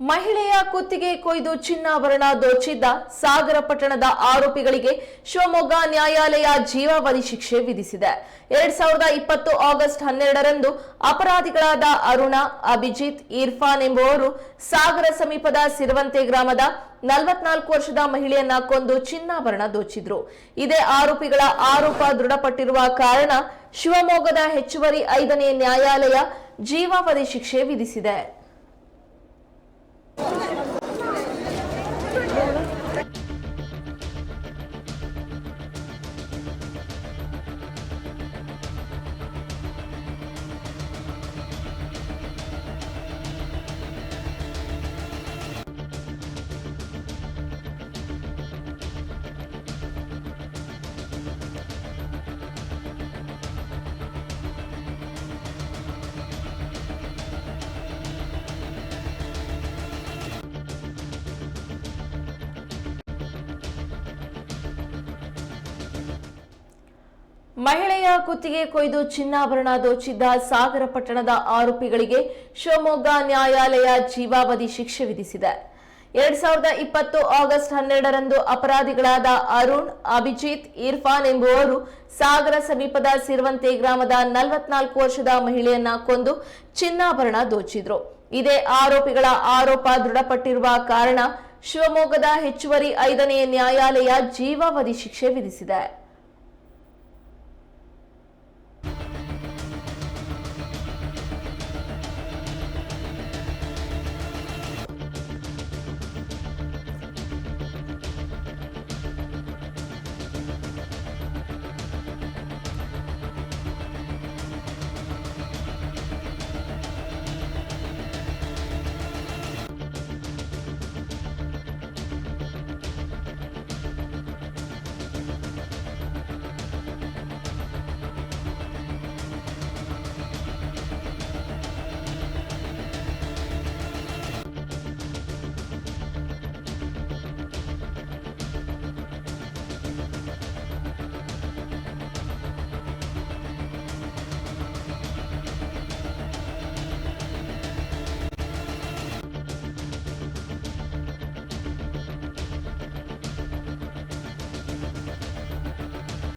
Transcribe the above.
ಮಹಿಳೆಯ ಕುತ್ತಿಗೆ ಕೊಯ್ದು ಚಿನ್ನಾಭರಣ ದೋಚಿದ್ದ ಸಾಗರ ಪಟ್ಟಣದ ಆರೋಪಿಗಳಿಗೆ ಶಿವಮೊಗ್ಗ ನ್ಯಾಯಾಲಯ ಜೀವಾವಧಿ ಶಿಕ್ಷೆ ವಿಧಿಸಿದೆ. 2020 ಆಗಸ್ಟ್ 12ರಂದು ಅಪರಾಧಿಗಳಾದ ಅರುಣ, ಅಭಿಜಿತ್, ಇರ್ಫಾನ್ ಎಂಬುವರು ಸಾಗರ ಸಮೀಪದ ಸಿರವಂತೆ ಗ್ರಾಮದ 44 ವರ್ಷದ ಮಹಿಳೆಯನ್ನ ಕೊಂದು ಚಿನ್ನಾಭರಣ ದೋಚಿದ್ರು. ಇದೇ ಆರೋಪಿಗಳ ಆರೋಪ ದೃಢಪಟ್ಟಿರುವ ಕಾರಣ ಶಿವಮೊಗ್ಗದ ಹೆಚ್ಚುವರಿ 5ನೇ ನ್ಯಾಯಾಲಯ ಜೀವಾವಧಿ ಶಿಕ್ಷೆ ವಿಧಿಸಿದೆ. ಮಹಿಳೆಯ ಕುತ್ತಿಗೆ ಕೊಯ್ದು ಚಿನ್ನಾಭರಣ ದೋಚಿದ್ದ ಸಾಗರ ಪಟ್ಟಣದ ಆರೋಪಿಗಳಿಗೆ ಶಿವಮೊಗ್ಗ ನ್ಯಾಯಾಲಯ ಜೀವಾವಧಿ ಶಿಕ್ಷೆ ವಿಧಿಸಿದೆ. 2020 ಆಗಸ್ಟ್ 12ರಂದು ಅಪರಾಧಿಗಳಾದ ಅರುಣ್, ಅಭಿಜಿತ್, ಇರ್ಫಾನ್ ಎಂಬುವರು ಸಾಗರ ಸಮೀಪದ ಸಿರವಂತೆ ಗ್ರಾಮದ 44 ವರ್ಷದ ಮಹಿಳೆಯನ್ನ ಕೊಂದು ಚಿನ್ನಾಭರಣ ದೋಚಿದ್ರು. ಇದೇ ಆರೋಪಿಗಳ ಆರೋಪ ದೃಢಪಟ್ಟಿರುವ ಕಾರಣ ಶಿವಮೊಗ್ಗದ ಹೆಚ್ಚುವರಿ 5ನೇ ನ್ಯಾಯಾಲಯ ಜೀವಾವಧಿ ಶಿಕ್ಷೆ ವಿಧಿಸಿದೆ.